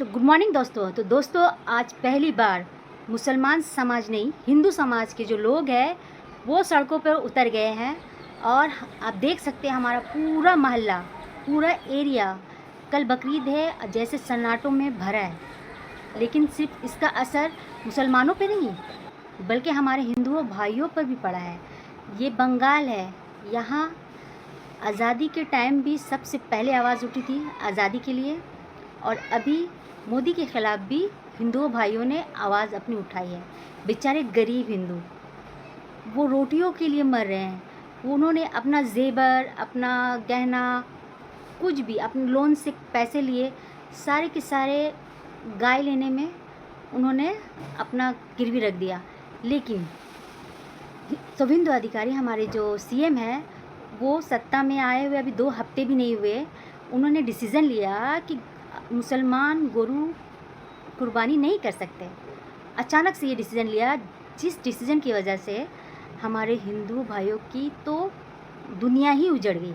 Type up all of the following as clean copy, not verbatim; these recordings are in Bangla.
तो गुड मॉर्निंग दोस्तों आज पहली बार मुसलमान समाज नहीं, हिंदू समाज के जो लोग हैं वो सड़कों पर उतर गए हैं। और आप देख सकते हैं हमारा पूरा मोहल्ला, पूरा एरिया कल बकरीद है जैसे सन्नाटों में भरा है। लेकिन सिर्फ इसका असर मुसलमानों पे नहीं बल्कि हमारे हिंदुओं भाइयों पर भी पड़ा है। ये बंगाल है, यहाँ आज़ादी के टाइम भी सबसे पहले आवाज़ उठी थी आज़ादी के लिए, और अभी मोदी के ख़िलाफ़ भी हिंदुओं भाइयों ने आवाज़ अपनी उठाई है। बेचारे गरीब हिंदू वो रोटियों के लिए मर रहे हैं। उन्होंने अपना जेवर, अपना गहना, कुछ भी अपने लोन से पैसे लिए, सारे के सारे गाय लेने में उन्होंने अपना गिरवी रख दिया। लेकिन शुभेंदु अधिकारी हमारे जो सीएम हैं वो सत्ता में आए हुए अभी 2 हफ्ते भी नहीं हुए, उन्होंने डिसीज़न लिया कि मुसलमान गोरू कुर्बानी नहीं कर सकते। अचानक से ये डिसीज़न लिया, जिस डिसीज़न की वजह से हमारे हिंदू भाइयों की तो दुनिया ही उजड़ गई।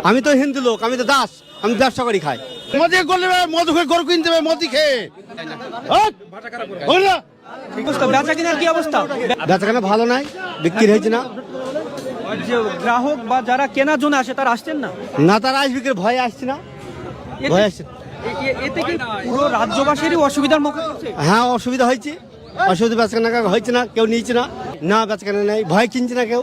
আমি তো হিন্দু লোক, আমি তো দাস, আমি ব্যবসা করি খাই। মদে করলে মদ খেয়ে গরু কিনতে হবে, মদ খেয়ে বেচা কেনার কি অবস্থা? বেচা কেনা ভালো নাই, বিক্রি হয়েছে না। যে গ্রাহক বা যারা কেনার জন্য আসে তারা আসছেন না, না তারা আসবে কি ভয় আসছে না, ভয় আসছে। এতে কি পুরো রাজ্যবাসীরই অসুবিধার মুখে পড়ছে? হ্যাঁ অসুবিধা হয়েছে, অসুবিধা বেচা কেনা হয়েছে না, কেউ নিচ্ছে না, না বেচা কেনা নেই, ভয় কিনছে না কেউ।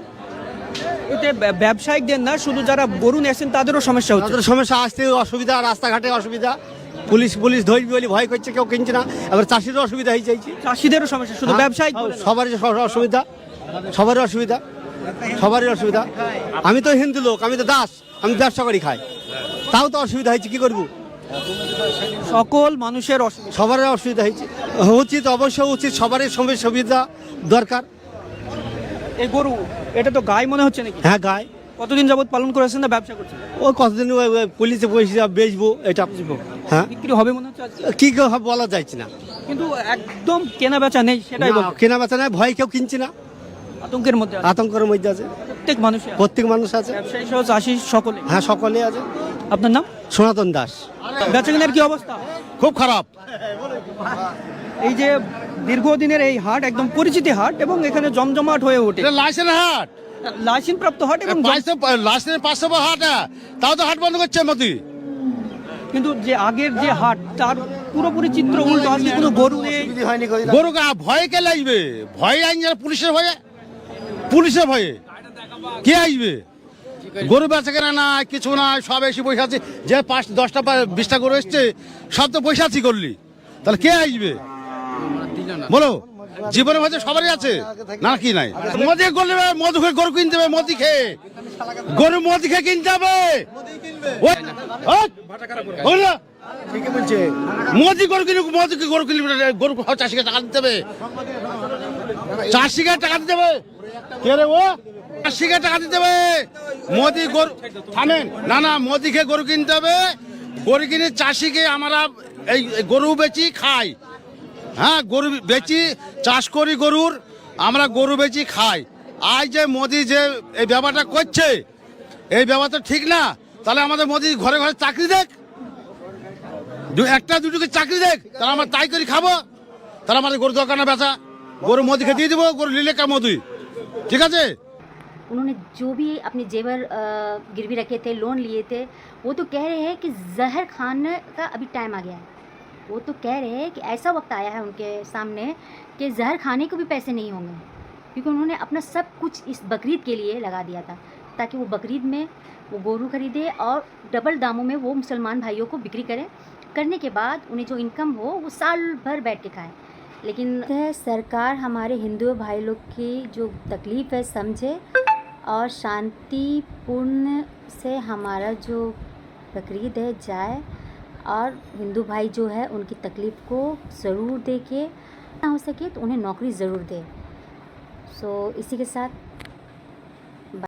এতে ব্যবসায়িকদের না, শুধু যারা গরু নিয়েছেন তাদেরও সমস্যা হচ্ছে। তাদের সমস্যা, আসতে অসুবিধা, রাস্তাঘাটে অসুবিধা, পুলিশ ধরবি বলে ভয় করছে, কেউ কিনছে না। এবার চাষিরও অসুবিধা হয়ে যাচ্ছে, চাষিদেরও সমস্যা, শুধু ব্যবসায়িক সবারই অসুবিধা, সবারই অসুবিধা, সবারই অসুবিধা। আমি তো হিন্দু লোক, আমি তো দাস, আমি ব্যবসা করি খাই, তাও তো অসুবিধা হয়েছে, কি করবো? সকল মানুষের সবারই অসুবিধা হয়েছে, উচিত, অবশ্যই উচিত, সবারই সুবিধা দরকার। এই গরু এটা তো গাই মনে হচ্ছে নাকি? হ্যাঁ গাই। কতদিন যাবত পালন করেছেন না ব্যবসা করছেন? ওই কতদিন পুলিশে পয়সা বেচবো, এটা হ্যাঁ বিক্রি হবে মনে হচ্ছে আজকে? কি হবে বলা যাচ্ছে না, কিন্তু একদম কেনা বেচা নেই, সেটাই বলবো। কেনা বেচা নাই, ভয় কেউ কিনছে না, আতঙ্কের মধ্যে আছে। আতঙ্কের মধ্যে আছে প্রত্যেক মানুষ আছে, ব্যবসায়ী সহ চাষি সকলে। হ্যাঁ সকলে আছে। আপনার নাম? সনাতন দাস। বেচা কেনার কি অবস্থা? খুব খারাপ। এই যে দীর্ঘদিনের এই হাট একদম পরিচিতি হাট এবং এখানে জমজমাট হয়ে ওঠে। লাইসেন্স হাট, লাইসেন্স প্রাপ্ত হাট এবং লাইসেন্স 500 হাট, তাও তো হাট বন্ধ করছে মোদি। কিন্তু যে আগের যে হাট তার পুরোপুরি চিত্র উল্টো। আজকে কোনো গরু নেই, গরু ভয়ে কে লাগবে? ভয় আইন পুলিশের ভয়ে, পুলিশের ভয়ে কে আসবে? গরু বেচা কেনা নাই, কিছু নাই, সব এসে বসে আছে। যে 5-10টা 20টা গরু এসছে, সব তো বসে আছি করলি, তাহলে কে আসবে বলো? জীবনের মধ্যে সবারই আছে না, কি নাই? মদে করলে মদ খেয়ে গরু কিনতে হবে, মদ খেয়ে গরু, মদ খেয়ে কিনতে হবে। মোদি গরু কিনে, মোদি গরু কিনলে গরু চাষিকে টাকা দিতে হবে, চাষিকে টাকা দিতে হবে, কে রে ও? চাষিকে টাকা দিতে হবে। মোদি গরু থামেন, না না, মোদিকে গরু কিনতে হবে, গরু কিনে চাষিকে আমরা এই গরু বেচি খাই। হ্যাঁ গরু বেচি, চাষ করি গরুর, আমরা গরু বেচি খাই। আজ যে মোদি যে এই ব্যাপারটা করছে, এই ব্যাপারটা ঠিক না। তাহলে আমাদের মোদি ঘরে ঘরে চাকরি দেখ, একটা দুটোকে চাকরি দেখ, তাহলে আমরা তাই করে খাবো। তাহলে আমাদের গরু দরকার না বেচা, গরু মোদিকে দিয়ে দিব, গরু নিলে কা মোদি, ঠিক আছে। उन्होंने जो भी अपने जेवर गिरवी रखे थे, लोन लिए थे, वो तो कह रहे हैं कि जहर खाने का अभी टाइम आ गया है। वो तो कह रहे हैं कि ऐसा वक्त आया है उनके सामने कि जहर खाने को भी पैसे नहीं होंगे, क्योंकि उन्होंने अपना सब कुछ इस बकरीद के लिए लगा दिया था, ताकि वो बकरीद में वो गोरू खरीदे और डबल दामों में वो मुसलमान भाइयों को बिक्री करें। करने के बाद उन्हें जो इनकम हो वो साल भर बैठ के खाएं। लेकिन सरकार हमारे हिंदू भाई लोग की जो तकलीफ़ है समझे और शांतिपूर्ण से हमारा जो बकरीद है जाए, और हिंदू भाई जो है उनकी तकलीफ़ को ज़रूर देखे, ना हो सके तो उन्हें नौकरी ज़रूर दे। सो इसी के साथ